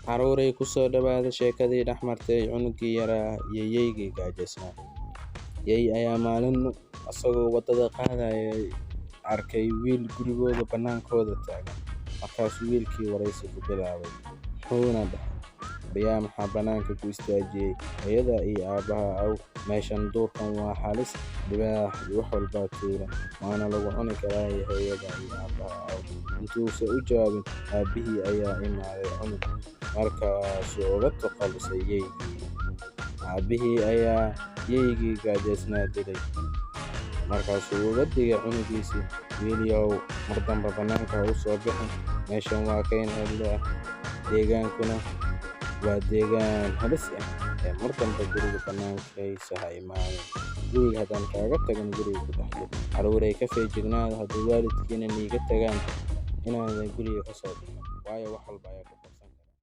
Carruuray ku soo dhawaada sheekadii dhex martay cunugii yaraa iyo yeeygii gaajaysnaa. Yeey ayaa maalin asagoo waddada qaadayay arkay wiil gurigooda bannaankooda taagan. Markaasuu wiilkii waraysi ku bilaabay, wuxuuna dhahay, "Baryaa maxaa bannaanka ku istaajiyay hooyada iyo aabbaha aw? Meeshan duurkan waa halis, libaax iyo wax walbaa tuuran, waana lagu cuni karaa hooyada iyo aabbaha aw." Intuusan u jawaabin, aabbihii ayaa imaaday cunug, markaasuu uga takhalusay yeeygii. Aabbihii ayaa yeeygii gaajaysnaa dilay. Markaasuu uga digay cunugiisii, "Wiilyahow, mar dambe bannaanka ha u soo bixin. Meeshan waa kayn cidlo ah, deegaankuna waa deegaan halis ah. Mar dambe guriga bannaankiisa ha imaanin. Guriga haddaan kaaga tagin, guriga ku dhex jir. Carruuray ka feejignaada haddii waalidkiina niiga tagaan inaadan guriga ka soo bixin, waayo wax walba ayaa